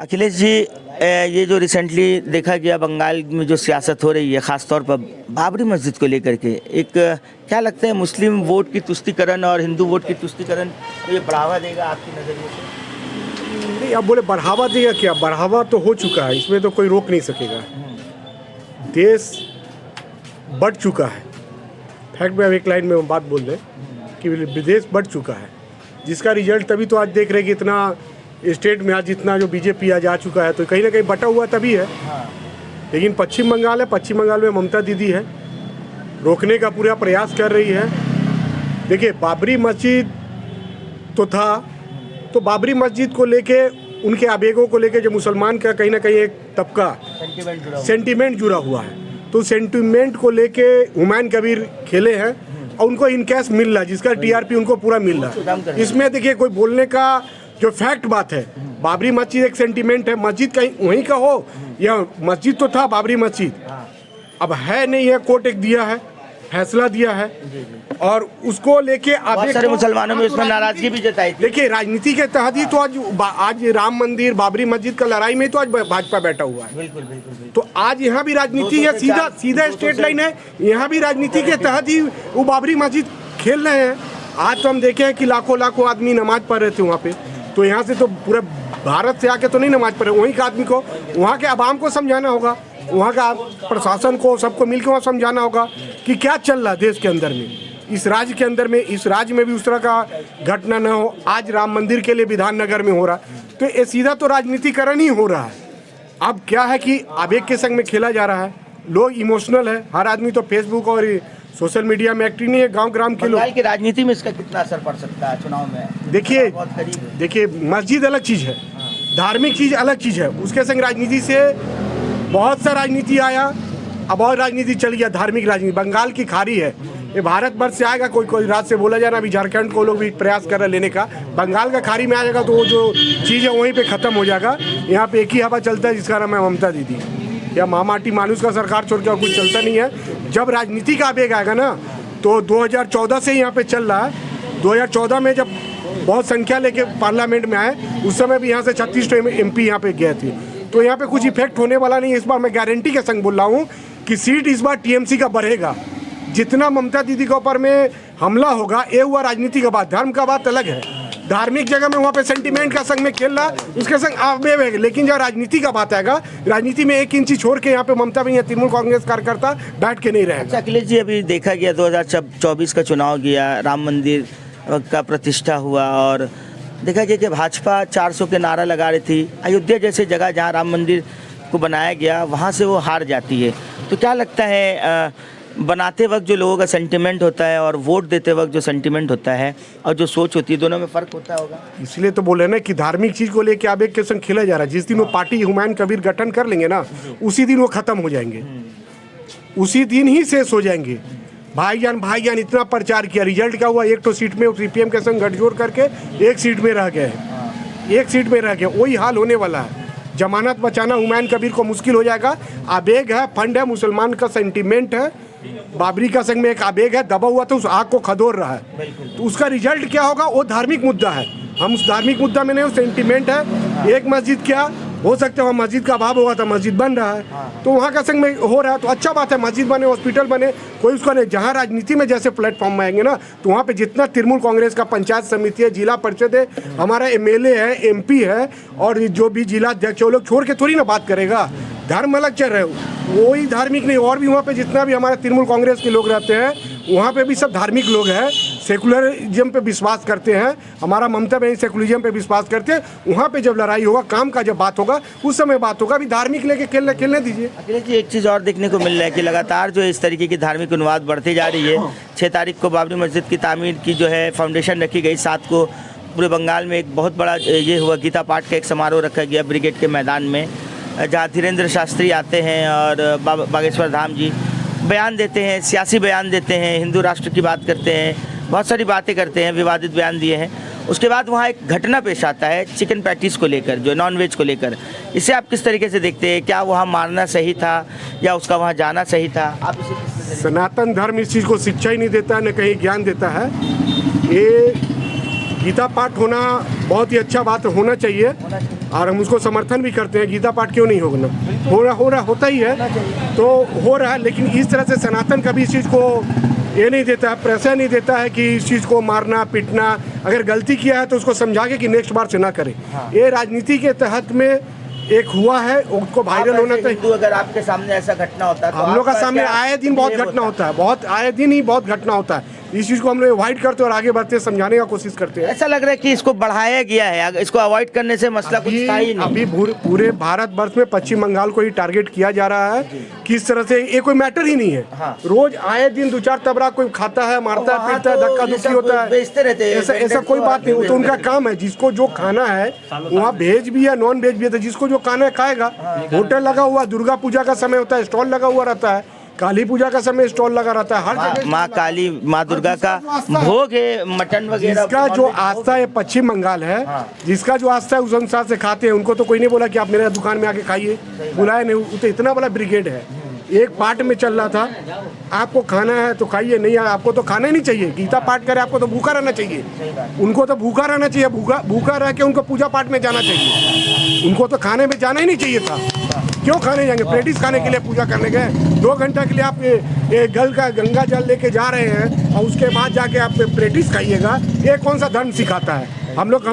अखिलेश जी, ये जो रिसेंटली देखा गया बंगाल में जो सियासत हो रही है, ख़ास तौर पर बाबरी मस्जिद को लेकर के, एक क्या लगता है मुस्लिम वोट की तुष्टीकरण और हिंदू वोट की तुष्टीकरण को ये बढ़ावा देगा आपकी नज़रिए से? नहीं, अब बोले बढ़ावा देगा क्या? बढ़ावा तो हो चुका है, इसमें तो कोई रोक नहीं सकेगा। देश बढ़ चुका है। फैक्ट में अब एक लाइन में हम बात बोल दें कि देश बढ़ चुका है, जिसका रिजल्ट तभी तो आज देख रहे हैं कि इतना स्टेट में आज जितना जो बीजेपी आज आ चुका है, तो कहीं ना कहीं बटा हुआ तभी है। लेकिन पश्चिम बंगाल है, पश्चिम बंगाल में ममता दीदी है, रोकने का पूरा प्रयास कर रही है। देखिए, बाबरी मस्जिद तो था, तो बाबरी मस्जिद को लेके, उनके आवेगों को लेके जो मुसलमान का कहीं ना कहीं एक तबका सेंटिमेंट जुड़ा हुआ है, तो सेंटिमेंट को लेके हुमायूं कबीर खेले हैं और उनको इनकैश मिल रहा है, जिसका टीआरपी उनको पूरा मिल रहा है। इसमें देखिए, कोई बोलने का जो फैक्ट बात है, बाबरी मस्जिद एक सेंटिमेंट है, मस्जिद कहीं वहीं का हो, या मस्जिद तो था बाबरी मस्जिद, अब है नहीं है, कोर्ट एक दिया है, फैसला दिया है, और उसको लेके बहुत सारे मुसलमानों में उसमें नाराजगी भी जताई थी। देखिए, राजनीति के तहत ही तो आज राम मंदिर बाबरी मस्जिद का लड़ाई में तो आज भाजपा बैठा हुआ है। बिल्कुल। तो आज यहाँ भी राजनीति है, सीधा स्टेट लाइन है, यहाँ भी राजनीति के तहत ही वो बाबरी मस्जिद खेल रहे हैं। आज तो हम देखे हैं कि लाखों आदमी नमाज पढ़ रहे थे वहाँ पे, तो यहाँ से तो पूरे भारत से आके तो नहीं नमाज पढ़े, वहीं के आदमी को, वहाँ के अवाम को समझाना होगा, वहाँ का प्रशासन को, सबको मिलकर वहाँ समझाना होगा कि क्या चल रहा है देश के अंदर में, इस राज्य के अंदर में, इस राज्य में भी उस तरह का घटना न हो। आज राम मंदिर के लिए विधाननगर में हो रहा, तो ये सीधा तो राजनीतिकरण ही हो रहा है। अब क्या है कि आवेग के संग में खेला जा रहा है, लोग इमोशनल है, हर आदमी तो फेसबुक और सोशल मीडिया में एक्टिव नहीं है, गांव ग्राम के लोग। की राजनीति में इसका कितना असर पड़ सकता है चुनाव में? देखिए, मस्जिद अलग चीज़ है, धार्मिक चीज़ अलग चीज़ है, उसके संग राजनीति से बहुत सा राजनीति आया, अब और राजनीति चल गया, धार्मिक राजनीति। बंगाल की खाड़ी है, ये भारत वर्ष से आएगा, कोई रात से बोला जा रहा, अभी झारखंड को लोग भी प्रयास कर रहे लेने का, बंगाल का खाड़ी में आ जाएगा तो वो जो चीज़ है वहीं पे ख़त्म हो जाएगा। यहाँ पे एक ही हवा चलता है, जिसका नाम है ममता दीदी, या मामाटी मानुस का सरकार छोड़ के और कुछ चलता नहीं है। जब राजनीति का आवेग आएगा ना, तो 2014 से यहाँ पे चल रहा है। 2014 में जब बहुत संख्या लेके पार्लियामेंट में आए, उस समय भी यहाँ से 36 MP यहाँ पे गए थे, तो यहाँ पे कुछ इफेक्ट होने वाला नहीं है। इस बार मैं गारंटी के संग बोल रहा हूँ कि सीट इस बार टीएमसी का बढ़ेगा। जितना ममता दीदी के ऊपर में हमला होगा, ये हुआ राजनीति का बात, धर्म का बात अलग है। धार्मिक जगह में वहाँ पे सेंटिमेंट का संग में खेल रहा, उसके संग आवेग है, लेकिन जब राजनीति का बात आएगा, राजनीति में 1 इंची छोड़ के यहाँ पे ममता भी, तृणमूल कांग्रेस कार्यकर्ता बैठ के नहीं रहे। अच्छा अखिलेश जी, अभी देखा गया 2024 का चुनाव गया, राम मंदिर का प्रतिष्ठा हुआ, और देखा गया कि भाजपा 400 के नारा लगा रही थी। अयोध्या जैसे जगह जहाँ राम मंदिर को बनाया गया, वहाँ से वो हार जाती है। तो क्या लगता है, बनाते वक्त जो लोगों का सेंटिमेंट होता है और वोट देते वक्त जो सेंटिमेंट होता है और जो सोच होती है, दोनों में फ़र्क होता होगा? इसलिए तो बोले ना कि धार्मिक चीज़ को लेके आवेग के संग खेला जा रहा है। जिस दिन वो पार्टी हुमायूं कबीर गठन कर लेंगे ना, उसी दिन वो ख़त्म हो जाएंगे, उसी दिन ही शेष हो जाएंगे। भाईजान इतना प्रचार किया, रिजल्ट क्या हुआ? 1 सीट में सीपीएम के संग गठजोड़ करके 1 सीट में रह गए, 1 सीट में रह गए। वही हाल होने वाला है। जमानत बचाना हुमायूं कबीर को मुश्किल हो जाएगा। आवेग है, फंड है, मुसलमान का सेंटिमेंट है, बाबरी का संग में एक आवेग है, दबा हुआ तो उस आग को खदोर रहा है। तो उसका रिजल्ट क्या होगा? वो धार्मिक मुद्दा है, हम उस धार्मिक मुद्दा में नहीं, वो सेंटिमेंट है। एक मस्जिद क्या हो सकता है, वहाँ मस्जिद का अभाव होगा तो मस्जिद बन रहा है, तो वहाँ का संग में हो रहा है, तो अच्छा बात है, मस्जिद बने, हॉस्पिटल बने, कोई उसका नहीं। जहाँ राजनीति में जैसे प्लेटफॉर्म में आएंगे ना, तो वहाँ पे जितना तृणमूल कांग्रेस का पंचायत समिति है, जिला परिषद है, हमारा MLA है, MP है, और जो भी जिला अध्यक्ष, वो लोग छोड़ के थोड़ी ना बात करेगा। धर्म अलग चल रहे हो, वही धार्मिक नहीं। और भी वहाँ पे जितना भी हमारे तृणमूल कांग्रेस के लोग रहते हैं, वहाँ पे भी सब धार्मिक लोग हैं, सेकुलरिज्म पे विश्वास करते हैं। हमारा ममता बहन सेकुलरिज्म पे विश्वास करते हैं। वहाँ पे जब लड़ाई होगा, काम का जब बात होगा, उस समय बात होगा। अभी धार्मिक लेके खेलने दीजिए। अखिलेश जी, एक चीज़ और देखने को मिल रहा है कि लगातार जो इस तरीके की धार्मिक उन्माद बढ़ती जा रही है। 6 तारीख को बाबरी मस्जिद की तामीर की जो है फाउंडेशन रखी गई, 7 को पूरे बंगाल में एक बहुत बड़ा ये हुआ, गीता पाठ का एक समारोह रखा गया ब्रिगेड के मैदान में, जहाँ धीरेन्द्र शास्त्री आते हैं और बागेश्वर धाम जी बयान देते हैं, सियासी बयान देते हैं, हिंदू राष्ट्र की बात करते हैं, बहुत सारी बातें करते हैं, विवादित बयान दिए हैं। उसके बाद वहाँ एक घटना पेश आता है चिकन पैटीज़ को लेकर, जो नॉनवेज को लेकर। इसे आप किस तरीके से देखते हैं? क्या वहाँ मारना सही था या उसका वहाँ जाना सही था? आप इसे सनातन धर्म इस चीज़ को शिक्षा ही नहीं देता है, न कहीं ज्ञान देता है। ये गीता पाठ होना बहुत ही अच्छा बात होना चाहिए। और हम उसको समर्थन भी करते हैं। गीता पाठ क्यों नहीं होगा, हो रहा होता ही है, तो हो रहा है। लेकिन इस तरह से सनातन कभी इस चीज़ को ये नहीं देता, प्रेशर नहीं देता है कि इस चीज़ को मारना पीटना। अगर गलती किया है तो उसको समझा के कि नेक्स्ट बार से ना करे। ये राजनीति के तहत में एक हुआ है, उसको वायरल होना चाहिए। हिंदू अगर आपके सामने ऐसा घटना होता है तो हम लोग का आपका सामने क्या आए दिन बहुत बिहेव घटना होता होता है, बहुत आए दिन ही बहुत घटना होता है। इस चीज़ को हम लोग अवॉइड करते हैं और आगे बढ़ते समझाने का कोशिश करते हैं। ऐसा लग रहा है कि इसको बढ़ाया गया है, इसको अवॉइड करने से मसला कुछ था ही नहीं। अभी पूरे भारतवर्ष में पश्चिम बंगाल को ही टारगेट किया जा रहा है। किस तरह से ये कोई मैटर ही नहीं है। हाँ। रोज आए दिन 2-4 तबरा कोई खाता है, मारता है, पीटता है, धक्का धुक्की होता है, बेचते रहते हैं। ऐसा कोई बात नहीं। तो उनका काम है, जिसको जो खाना है वहाँ वेज भी है नॉन वेज भी है, तो जिसको जो खाना है खाएगा। होटल लगा हुआ, दुर्गा पूजा का समय होता है स्टॉल लगा हुआ रहता है, काली पूजा का समय स्टॉल लगा रहता है, हर जगह माँ काली माँ दुर्गा का भोग है, मटन वगैरह। जिसका जो आस्था है पश्चिम बंगाल है, जिसका जो आस्था है उस अनुसार से खाते हैं। उनको तो कोई नहीं बोला कि आप मेरे दुकान में आके खाइए, बुलाया नहीं। तो इतना बड़ा ब्रिगेड है। एक पाठ में चल रहा था, आपको खाना है तो खाइए, नहीं आपको तो खाना ही नहीं चाहिए। गीता पाठ करे आपको तो भूखा रहना चाहिए, उनको तो भूखा रहना चाहिए। भूखा रह के उनको पूजा पाठ में जाना चाहिए, उनको तो खाने में जाना ही नहीं चाहिए था। क्यों खाने जाएंगे? प्रेटिस खाने के लिए पूजा करने गए। 2 घंटा के लिए आप ये गंगा जल लेके जा रहे हैं और उसके बाद जाके आप प्रेटिस खाइएगा। ये कौन सा धर्म सिखाता है? हम लोग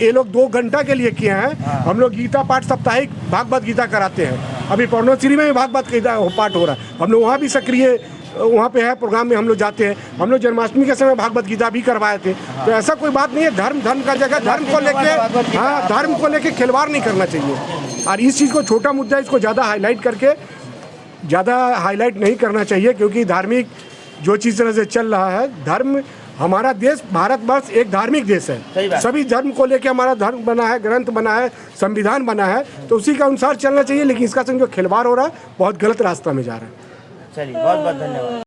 ये लोग 2 घंटा के लिए किए हैं। हम लोग गीता पाठ साप्ताहिक भागवत गीता कराते हैं। अभी पौर्णश्री में भी भागवत गीता पाठ हो रहा है। हम लोग वहाँ भी सक्रिय वहाँ पे है प्रोग्राम में हम लोग जाते हैं। हम लोग जन्माष्टमी के समय भागवत गीता भी करवाए थे। तो ऐसा कोई बात नहीं है। धर्म का जगह धर्म को लेके खिलवाड़ नहीं करना चाहिए। और इस चीज़ को छोटा मुद्दा, इसको ज़्यादा हाईलाइट नहीं करना चाहिए, क्योंकि धार्मिक जो चीज़ तरह से चल रहा है, धर्म हमारा देश भारतवर्ष एक धार्मिक देश है। सभी धर्म को लेके हमारा धर्म बना है, ग्रंथ बना है, संविधान बना है, तो उसी के अनुसार चलना चाहिए। लेकिन इसका संग जो खिलवाड़ हो रहा है बहुत गलत रास्ता में जा रहा है। चलिए, बहुत बहुत धन्यवाद।